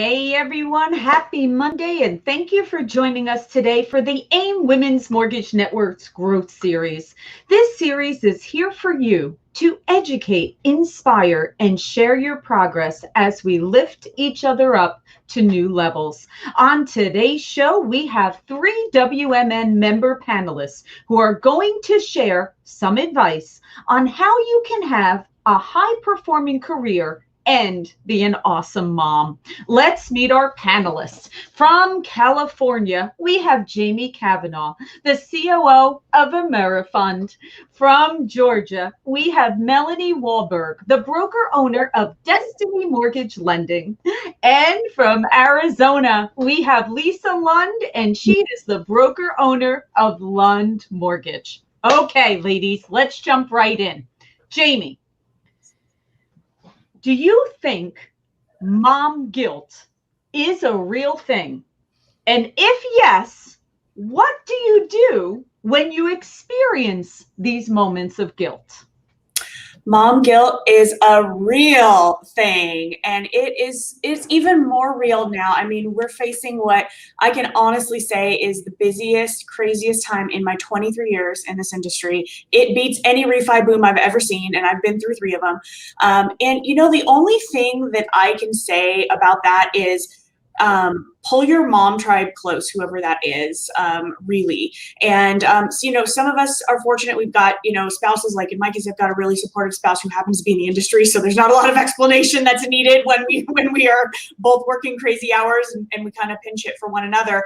Hey everyone, happy Monday, and thank you for joining us today for the AIME Women's Mortgage Network's Growth Series. This series is here for you to educate, inspire, and share your progress as we lift each other up to new levels. On today's show, we have 3 WMN member panelists who are going to share some advice on how you can have a high-performing career and be an awesome mom. Let's meet our panelists. From California, we have Jamie Cavanaugh, the COO of Amerifund. From Georgia, we have Melanie Walburg, the broker owner of Destiny Mortgage Lending. And from Arizona, we have Lisa Lund, and she is the broker owner of Lund Mortgage. Okay, ladies, let's jump right in. Jamie, do you think mom guilt is a real thing? And if yes, what do you do when you experience these moments of guilt? Mom guilt is a real thing, and it's even more real now. I mean, we're facing what I can honestly say is the busiest, craziest time in my 23 years in this industry. It beats any refi boom I've ever seen, and I've been through 3 of them. And you know, the only thing that I can say about that is pull your mom tribe close, whoever that is, really. And, so, you know, some of us are fortunate. We've got, you know, spouses, like in my case, I've got a really supportive spouse who happens to be in the industry. So there's not a lot of explanation that's needed when we are both working crazy hours and we kind of pinch it for one another.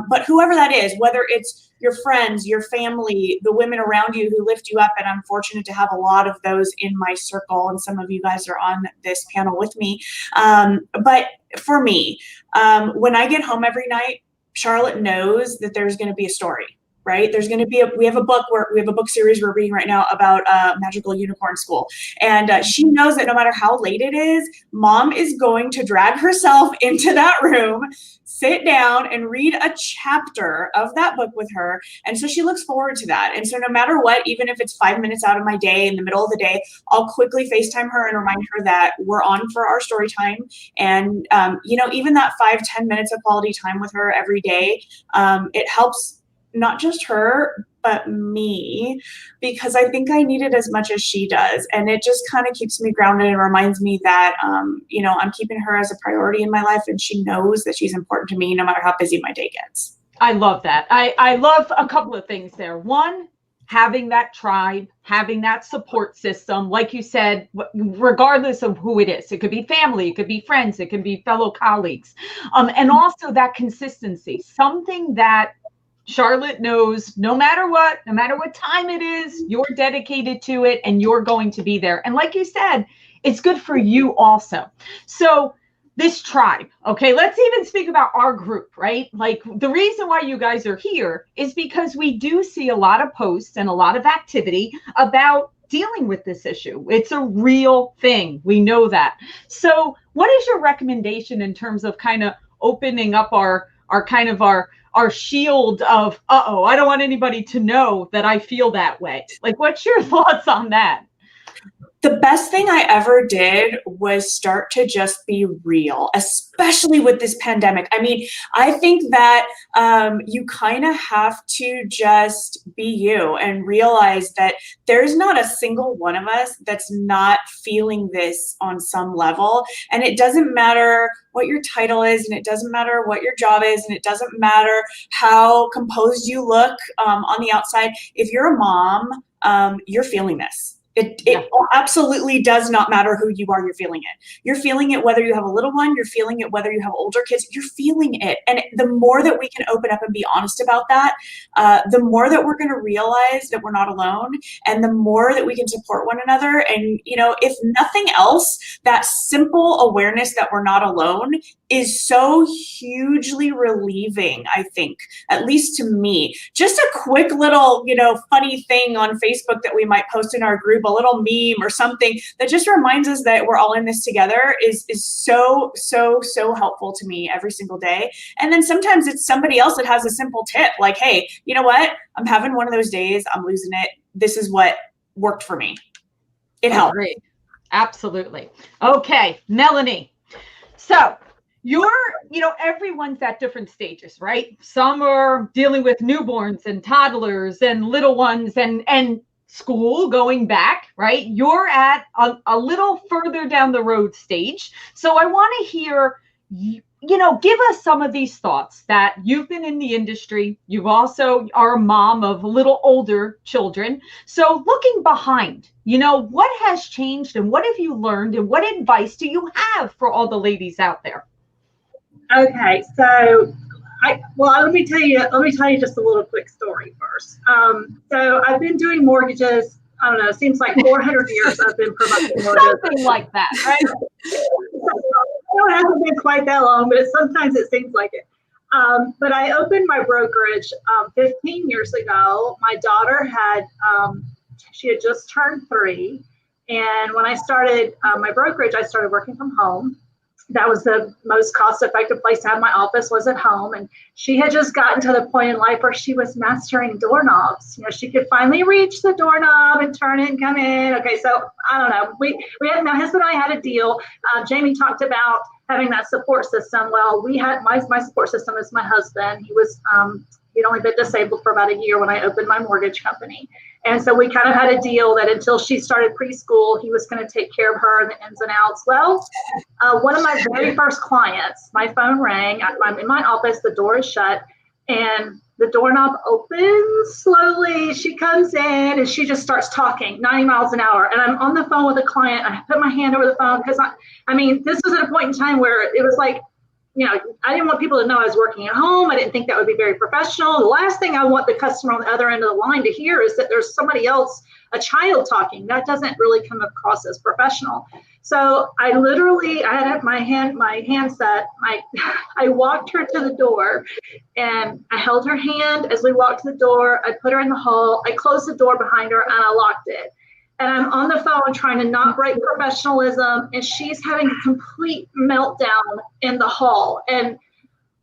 But whoever that is, whether it's your friends, your family, the women around you who lift you up, and I'm fortunate to have a lot of those in my circle, and some of you guys are on this panel with me. But for me, when I get home every night, Charlotte knows that there's going to be a story, right? There's going to be we have a book series we're reading right now about Magical Unicorn School. And she knows that no matter how late it is, mom is going to drag herself into that room, sit down and read a chapter of that book with her. And so she looks forward to that. And so no matter what, even if it's 5 minutes out of my day in the middle of the day, I'll quickly FaceTime her and remind her that we're on for our story time. And, you know, even that 5-10 minutes of quality time with her every day, it helps not just her, but me, because I think I need it as much as she does. And it just kind of keeps me grounded and reminds me that, you know, I'm keeping her as a priority in my life, and she knows that she's important to me no matter how busy my day gets. I love that. I love a couple of things there. One, having that tribe, having that support system, like you said, regardless of who it is. It could be family, it could be friends, it could be fellow colleagues. And also that consistency, something that Charlotte knows no matter what time it is, you're dedicated to it and you're going to be there. And like you said, it's good for you also. So this tribe, okay, let's even speak about our group, right? Like the reason why you guys are here is because we do see a lot of posts and a lot of activity about dealing with this issue. It's a real thing. We know that. So what is your recommendation in terms of kind of opening up our shield of, I don't want anybody to know that I feel that way? Like, what's your thoughts on that? The best thing I ever did was start to just be real, especially with this pandemic. I mean, I think that you kind of have to just be you and realize that there's not a single one of us that's not feeling this on some level. And it doesn't matter what your title is, and it doesn't matter what your job is, and it doesn't matter how composed you look on the outside. If you're a mom, you're feeling this. It absolutely does not matter who you are, you're feeling it. You're feeling it whether you have a little one, you're feeling it whether you have older kids, you're feeling it. And the more that we can open up and be honest about that, the more that we're going to realize that we're not alone, and the more that we can support one another. And, you know, if nothing else, that simple awareness that we're not alone is so hugely relieving, I think, at least to me. Just a quick little, you know, funny thing on Facebook that we might post in our group, a little meme or something that just reminds us that we're all in this together is so helpful to me every single day. And then sometimes it's somebody else that has a simple tip like, hey, you know what? I'm having one of those days. I'm losing it. This is what worked for me. It helped. Great. Absolutely. Okay, Melanie. So Everyone's at different stages, right? Some are dealing with newborns and toddlers and little ones and school going back, right? You're at a little further down the road stage. So I want to hear, give us some of these thoughts that you've been in the industry. You've also are a mom of little older children. So looking behind, what has changed and what have you learned and what advice do you have for all the ladies out there? Okay, so let me tell you just a little quick story first. So I've been doing mortgages. I don't know. It seems like 400 years I've been providing mortgages. Something like that, right? It hasn't been quite that long, but sometimes it seems like it. But I opened my brokerage 15 years ago. My daughter she had just turned 3, and when I started my brokerage, I started working from home. That was the most cost-effective place to have my office, was at home. And she had just gotten to the point in life where she was mastering doorknobs. She could finally reach the doorknob and turn it and come in. Okay, so I don't know. My husband and I had a deal. Jamie talked about having that support system. Well, we had my support system is my husband. He'd only been disabled for about a year when I opened my mortgage company. And so we kind of had a deal that until she started preschool, he was going to take care of her and the ins and outs. Well, one of my very first clients, my phone rang. I'm in my office, the door is shut, and the doorknob opens slowly. She comes in and she just starts talking 90 miles an hour. And I'm on the phone with a client. I put my hand over the phone because this was at a point in time where it was like, I didn't want people to know I was working at home. I didn't think that would be very professional. The last thing I want the customer on the other end of the line to hear is that there's somebody else, a child, talking. That doesn't really come across as professional. So I had my handset. I walked her to the door and I held her hand as we walked to the door. I put her in the hall. I closed the door behind her and I locked it. And I'm on the phone trying to not break professionalism, and she's having a complete meltdown in the hall. And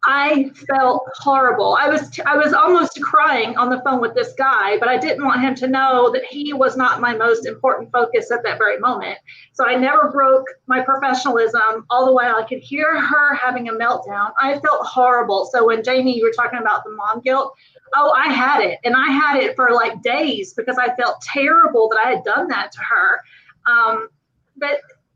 I felt horrible. I was almost crying on the phone with this guy, but I didn't want him to know that he was not my most important focus at that very moment. So I never broke my professionalism all the way. I could hear her having a meltdown. I felt horrible. So when Jamie, you were talking about the mom guilt, I had it. And I had it for like days because I felt terrible that I had done that to her.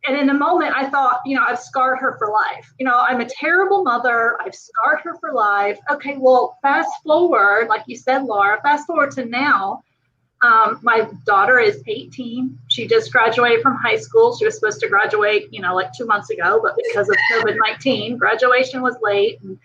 And in a moment, I thought, I've scarred her for life. I'm a terrible mother. I've scarred her for life. Okay, well, fast forward, like you said, Laura, fast forward to now. My daughter is 18. She just graduated from high school. She was supposed to graduate, like 2 months ago, but because of COVID-19, graduation was late. And,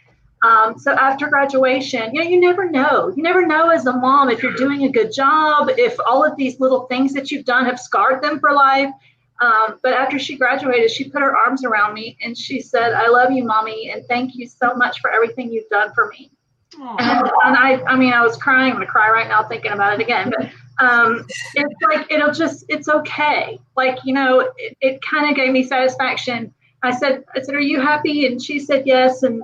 so after graduation, you never know. You never know as a mom if you're doing a good job, if all of these little things that you've done have scarred them for life. But after she graduated, she put her arms around me and she said, "I love you, Mommy, and thank you so much for everything you've done for me." And I was crying. I'm going to cry right now thinking about it again. But it's like, it's okay. Like, it kind of gave me satisfaction. I said, "Are you happy?" And she said, "Yes." And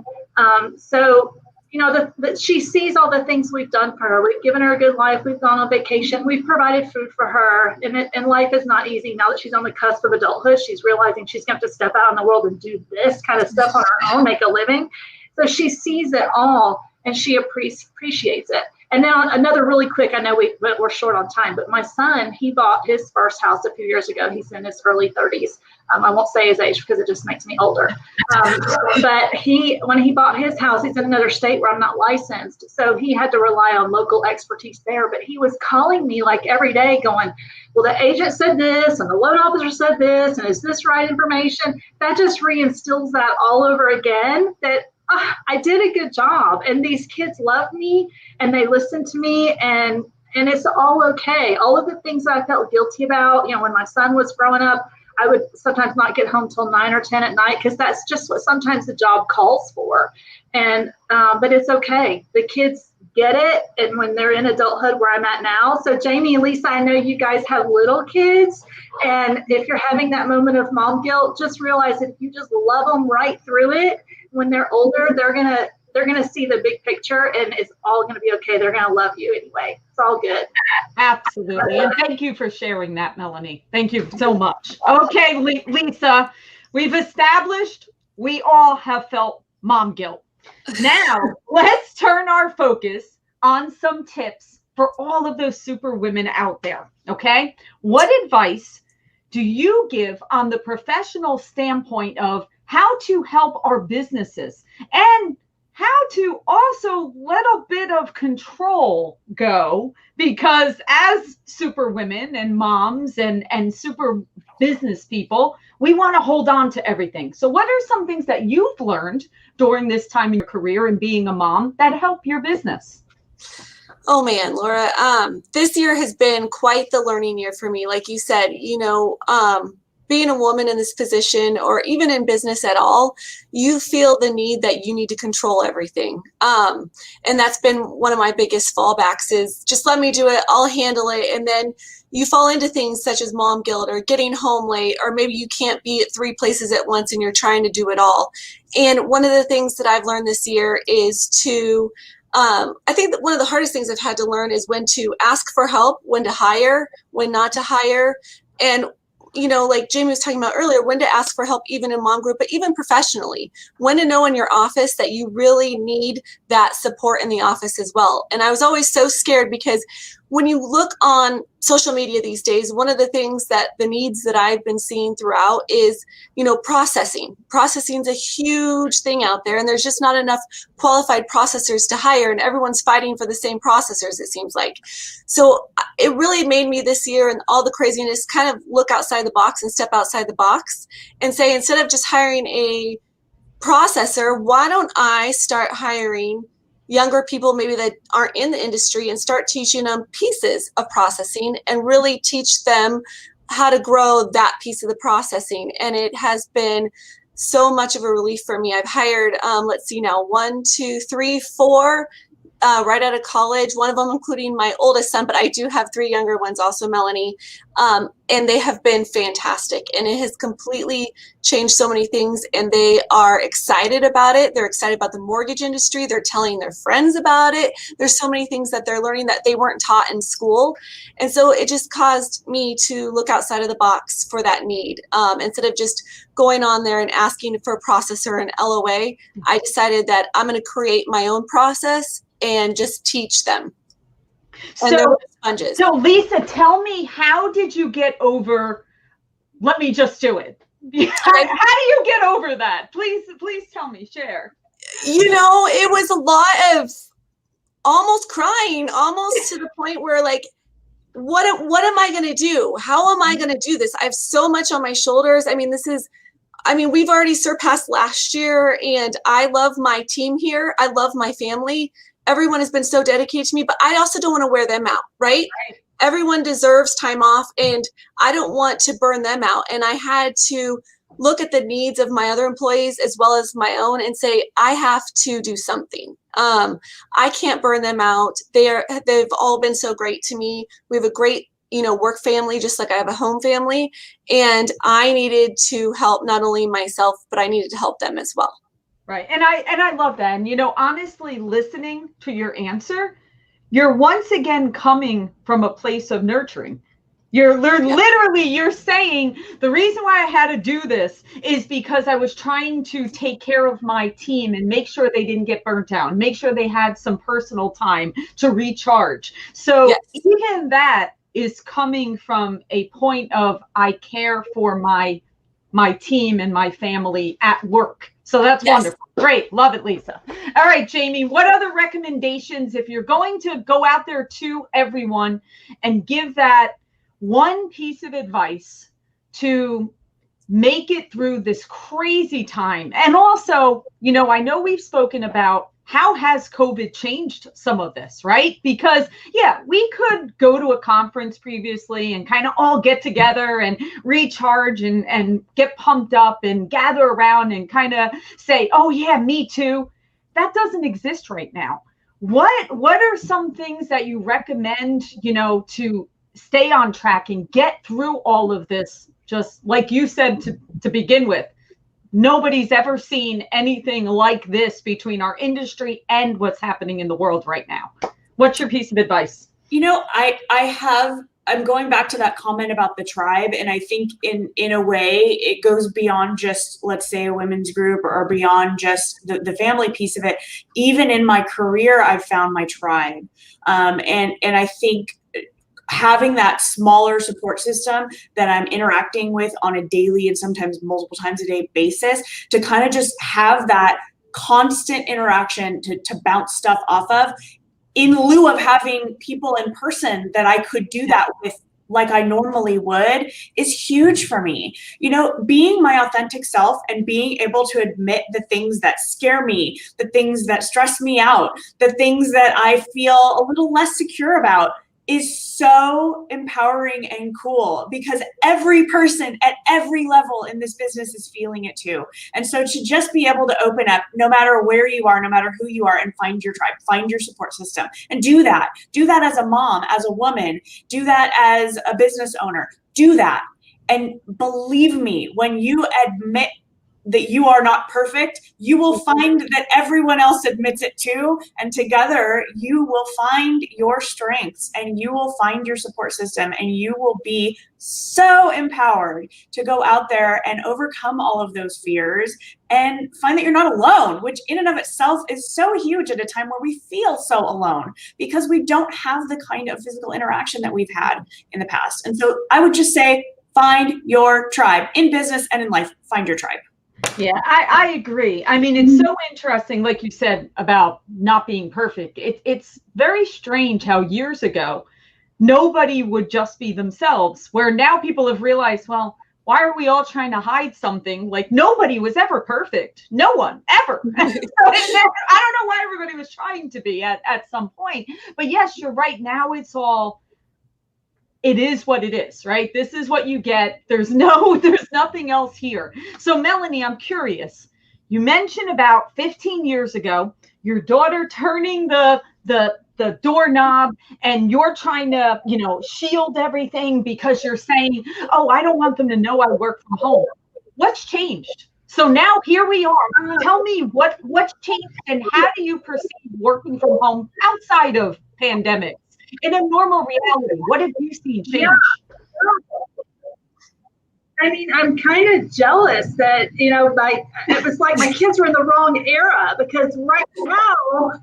so, that she sees all the things we've done for her. We've given her a good life. We've gone on vacation. We've provided food for her. And life is not easy. Now that she's on the cusp of adulthood, she's realizing she's going to have to step out in the world and do this kind of stuff on her own, make a living. So she sees it all and she appreciates it. And now another really quick, I know we're short on time, but my son, he bought his first house a few years ago. He's in his early 30s. I won't say his age because it just makes me older. But when he bought his house, he's in another state where I'm not licensed. So he had to rely on local expertise there. But he was calling me like every day going, "Well, the agent said this and the loan officer said this. And is this right information?" That just reinstills that all over again, that I did a good job. And these kids love me and they listen to me and it's all okay. All of the things that I felt guilty about, when my son was growing up, I would sometimes not get home till 9 or 10 at night because that's just what sometimes the job calls for. And but it's okay. The kids get it, and when they're in adulthood where I'm at now. So Jamie and Lisa, I know you guys have little kids, and if you're having that moment of mom guilt, just realize if you just love them right through it, when they're older, they're gonna see the big picture, and it's all gonna be okay. They're gonna love you anyway. It's all good. Absolutely. And thank you for sharing that, Melanie. Thank you so much. Okay, Lisa, we've established we all have felt mom guilt. Now, let's turn our focus on some tips for all of those super women out there, okay? What advice do you give on the professional standpoint of how to help our businesses and how to also let a bit of control go? Because as super women and moms and super business people, we want to hold on to everything. So what are some things that you've learned during this time in your career and being a mom that help your business? Oh man, Laura, this year has been quite the learning year for me. Like you said, being a woman in this position or even in business at all, you feel the need that you need to control everything. And that's been one of my biggest fallbacks is just let me do it. I'll handle it. And then you fall into things such as mom guilt or getting home late, or maybe you can't be at 3 places at once and you're trying to do it all. And one of the things that I've learned this year is to I think that one of the hardest things I've had to learn is when to ask for help, when to hire, when not to hire. And, like Jamie was talking about earlier, when to ask for help, even in mom group, but even professionally, when to know in your office that you really need that support in the office as well. And I was always so scared because when you look on social media these days, one of the things that the needs that I've been seeing throughout is, processing. Processing is a huge thing out there, and there's just not enough qualified processors to hire, and everyone's fighting for the same processors, it seems like. So it really made me this year and all the craziness kind of look outside the box and step outside the box and say, instead of just hiring a processor, why don't I start hiring younger people maybe that aren't in the industry and start teaching them pieces of processing and really teach them how to grow that piece of the processing. And it has been so much of a relief for me. I've hired, 4 right out of college, one of them including my oldest son, but I do have 3 younger ones also, Melanie. And they have been fantastic. And it has completely changed so many things. And they are excited about it. They're excited about the mortgage industry. They're telling their friends about it. There's so many things that they're learning that they weren't taught in school. And so it just caused me to look outside of the box for that need. Instead of just going on there and asking for a processor and LOA, I decided that I'm going to create my own process and just teach them. And they're sponges. So Lisa, tell me, how did you get over, let me just do it? How do you get over that? Please tell me, share. It was a lot of almost crying, almost to the point where like, what am I going to do? How am I going to do this? I have so much on my shoulders. We've already surpassed last year, and I love my team here. I love my family. Everyone has been so dedicated to me, but I also don't want to wear them out, right? Everyone deserves time off, and I don't want to burn them out. And I had to look at the needs of my other employees as well as my own and say, I have to do something. I can't burn them out. They've all been so great to me. We have a great, work family, just like I have a home family. And I needed to help not only myself, but I needed to help them as well. Right. And I love that. And, honestly, listening to your answer, you're once again coming from a place of nurturing. Literally, you're saying the reason why I had to do this is because I was trying to take care of my team and make sure they didn't get burnt out, and make sure they had some personal time to recharge. So even that is coming from a point of I care for my team and my family at work. So that's wonderful. Great. Love it, Lisa. All right, Jamie, what other recommendations, if you're going to go out there to everyone and give that one piece of advice to make it through this crazy time? And also, I know we've spoken about how has COVID changed some of this, right? Because, we could go to a conference previously and kind of all get together and recharge and get pumped up and gather around and kind of say, oh, yeah, me too. That doesn't exist right now. What are some things that you recommend, to stay on track and get through all of this? Just like you said to begin with, nobody's ever seen anything like this between our industry and what's happening in the world right now. What's your piece of advice? I have I'm going back to that comment about the tribe. And I think in a way it goes beyond just, let's say, a women's group or beyond just the family piece of it. Even in my career, I've found my tribe. And I think having that smaller support system that I'm interacting with on a daily and sometimes multiple times a day basis to kind of just have that constant interaction to bounce stuff off of, in lieu of having people in person that I could do that with like I normally would, is huge for me. You know, being my authentic self and being able to admit the things that scare me, the things that stress me out, the things that I feel a little less secure about is so empowering and cool, because every person at every level in this business is feeling it too. And so to just be able to open up, no matter where you are, no matter who you are, and find your tribe, find your support system, and do that as a mom, as a woman, do that as a business owner, do that. And believe me, when you admit that you are not perfect, you will find that everyone else admits it too. And together you will find your strengths and you will find your support system, and you will be so empowered to go out there and overcome all of those fears and find that you're not alone, which in and of itself is so huge at a time where we feel so alone because we don't have the kind of physical interaction that we've had in the past. And so I would just say, find your tribe in business and in life. Find your tribe. Yeah, I agree. I mean, it's so interesting, like you said, about not being perfect. It's very strange how years ago, nobody would just be themselves, where now people have realized, well, why are we all trying to hide something? Like, nobody was ever perfect. No one, ever. So I don't know why everybody was trying to be at some point. But yes, you're right. Now it is what it is, right? This is what you get. There's nothing else here. So Melanie, I'm curious. You mentioned about 15 years ago, your daughter turning the doorknob, and you're trying to, shield everything because you're saying, oh, I don't want them to know I work from home. What's changed? So now here we are. Tell me what's changed, and how do you perceive working from home outside of pandemic? In a normal reality, what have you seen change? Yeah. I mean, I'm kind of jealous that, it was like my kids were in the wrong era, because right now,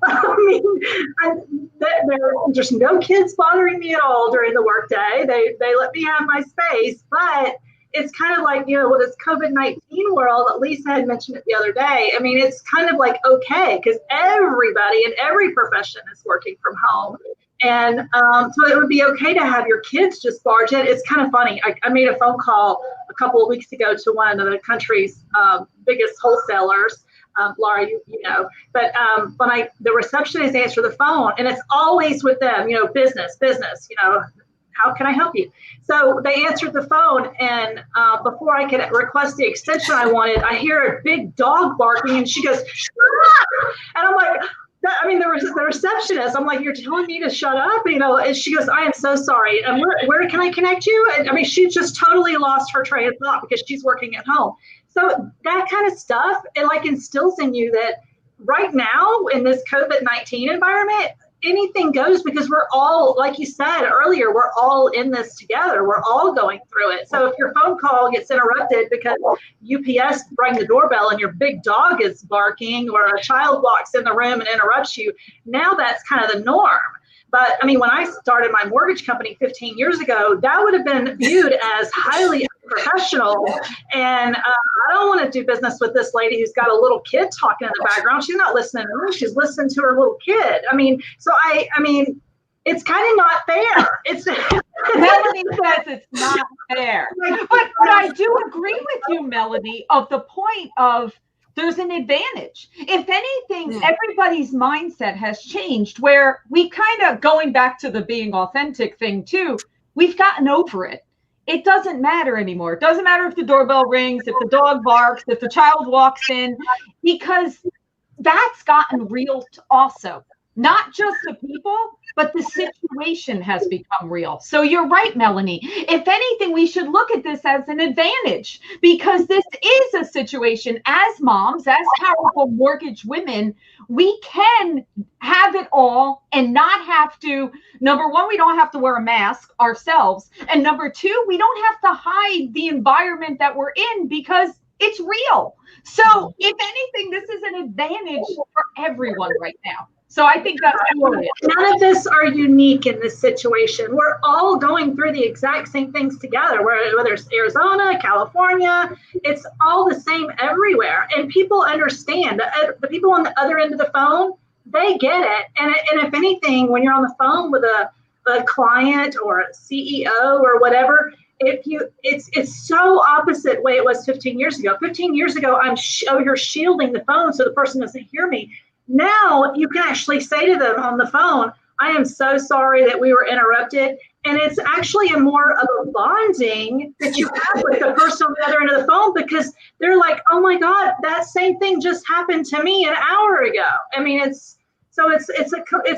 there's no kids bothering me at all during the workday. They let me have my space, but it's kind of like, with this COVID-19 world that Lisa had mentioned it the other day. I mean, it's kind of like, okay, because everybody in every profession is working from home. And so it would be okay to have your kids just barge in. It's kind of funny. I made a phone call a couple of weeks ago to one of the country's biggest wholesalers. Laura, you know, but when the receptionist answered the phone, and it's always with them, business, how can I help you? So they answered the phone, and before I could request the extension I wanted, I hear a big dog barking, and she goes, ah! And I'm like, the receptionist, I'm like, you're telling me to shut up, and she goes, I am so sorry. And where can I connect you? And she just totally lost her train of thought because she's working at home. So that kind of stuff, it like instills in you that right now in this COVID-19 environment, anything goes, because we're all, like you said earlier, we're all in this together. We're all going through it. So if your phone call gets interrupted because UPS rang the doorbell and your big dog is barking, or a child walks in the room and interrupts you, now that's kind of the norm. But I mean, when I started my mortgage company 15 years ago, that would have been viewed as highly unprofessional. And I don't want to do business with this lady who's got a little kid talking in the background. She's not listening to me. She's listening to her little kid. I mean, so I mean, it's kind of not fair. It's Melanie says it's not fair. But I do agree with you, Melanie, of the point of there's an advantage. If anything, everybody's mindset has changed, where we kind of, going back to the being authentic thing too, we've gotten over it. It doesn't matter anymore. It doesn't matter if the doorbell rings, if the dog barks, if the child walks in, because that's gotten real also. Not just the people, but the situation has become real. So you're right, Melanie. If anything, we should look at this as an advantage, because this is a situation as moms, as powerful mortgage women, we can have it all and not have to, number one, we don't have to wear a mask ourselves. And number two, we don't have to hide the environment that we're in because it's real. So if anything, this is an advantage for everyone right now. So I think that's glorious. None of us are unique in this situation. We're all going through the exact same things together, whether it's Arizona, California, it's all the same everywhere. And people understand. The people on the other end of the phone, they get it. And if anything, when you're on the phone with a client or a CEO or whatever, it's so opposite way it was 15 years ago. 15 years ago, you're shielding the phone so the person doesn't hear me. Now you can actually say to them on the phone, I am so sorry that we were interrupted. And it's actually a more of a bonding that you have with the person on the other end of the phone, because they're like, oh my God, that same thing just happened to me an hour ago. I mean, it's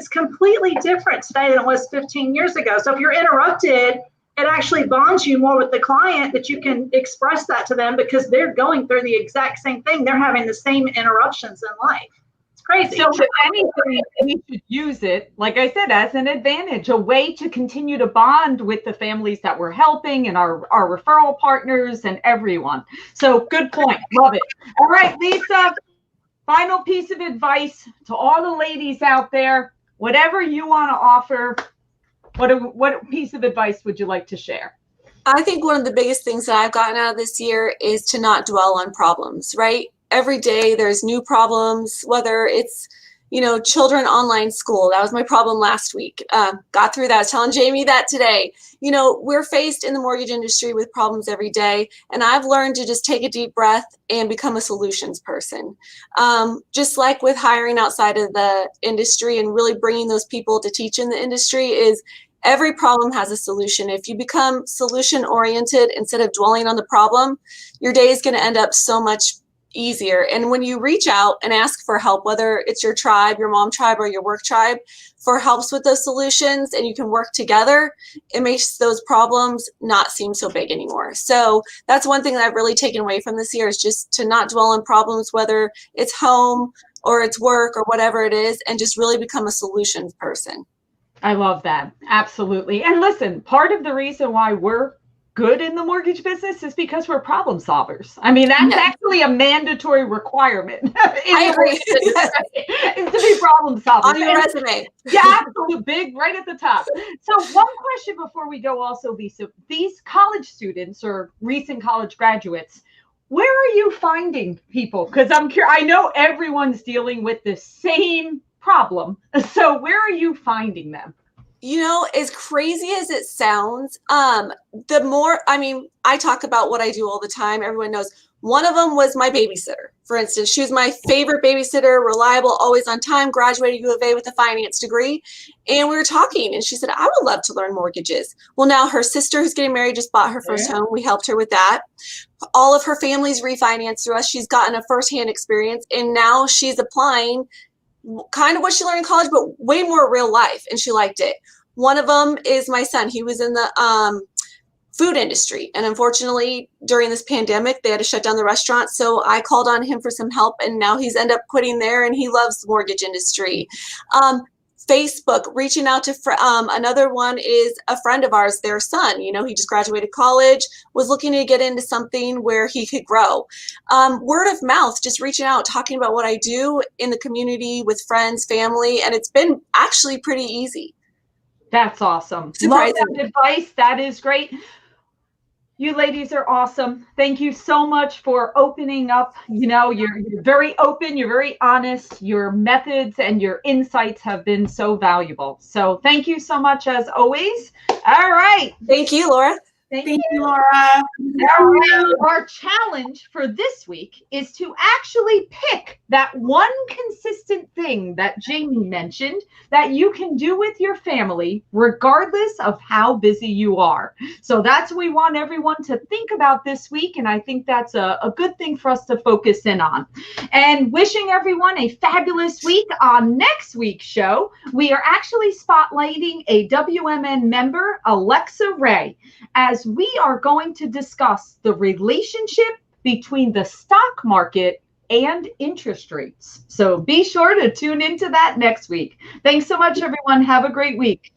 completely different today than it was 15 years ago. So if you're interrupted, it actually bonds you more with the client, that you can express that to them because they're going through the exact same thing. They're having the same interruptions in life. Crazy. So if anything, we should use it, like I said, as an advantage, a way to continue to bond with the families that we're helping and our referral partners and everyone. So good point. Love it. All right, Lisa, final piece of advice to all the ladies out there. Whatever you want to offer, what piece of advice would you like to share? I think one of the biggest things that I've gotten out of this year is to not dwell on problems, right? Every day there's new problems, whether it's, children online school. That was my problem last week. Got through that. I was telling Jamie that today. We're faced in the mortgage industry with problems every day. And I've learned to just take a deep breath and become a solutions person. Just like with hiring outside of the industry and really bringing those people to teach in the industry, is every problem has a solution. If you become solution oriented instead of dwelling on the problem, your day is going to end up so much easier. And when you reach out and ask for help, whether it's your tribe, your mom tribe, or your work tribe, for helps with those solutions, and you can work together, it makes those problems not seem so big anymore. So that's one thing that I've really taken away from this year, is just to not dwell on problems, whether it's home or it's work or whatever it is, and just really become a solutions person. I love that. Absolutely. And listen, part of the reason why we're good in the mortgage business is because we're problem solvers. I mean, that's actually a mandatory requirement. I agree. Is to be problem solvers. On your resume. Yeah, absolutely. Big, right at the top. So one question before we go also, Lisa, these college students or recent college graduates, where are you finding people? Because I'm curious, I know everyone's dealing with the same problem. So where are you finding them? As crazy as it sounds, I talk about what I do all the time. Everyone knows. One of them was my babysitter. For instance, she was my favorite babysitter, reliable, always on time, graduated U of A with a finance degree. And we were talking and she said, I would love to learn mortgages. Well, now her sister who's getting married just bought her first home. We helped her with that. All of her family's refinanced through us. She's gotten a firsthand experience, and now she's applying kind of what she learned in college, but way more real life. And she liked it. One of them is my son. He was in the food industry. And unfortunately, during this pandemic, they had to shut down the restaurant. So I called on him for some help, and now he's ended up quitting there, and he loves the mortgage industry. Facebook, reaching out to another one is a friend of ours, their son. He just graduated college, was looking to get into something where he could grow. Word of mouth, just reaching out, talking about what I do in the community with friends, family, and it's been actually pretty easy. That's awesome. Love that advice. That is great. You ladies are awesome. Thank you so much for opening up. You're very open. You're very honest. Your methods and your insights have been so valuable. So thank you so much as always. All right. Thank you, Laura. Thank Thank you. you, Laura. Now, our challenge for this week is to actually pick that one consistent thing that Jamie mentioned that you can do with your family, regardless of how busy you are. So that's what we want everyone to think about this week. And I think that's a good thing for us to focus in on. And wishing everyone a fabulous week. On next week's show, we are actually spotlighting a WMN member, Alexa Ray, as we are going to discuss the relationship between the stock market and interest rates. So be sure to tune into that next week. Thanks so much, everyone. Have a great week.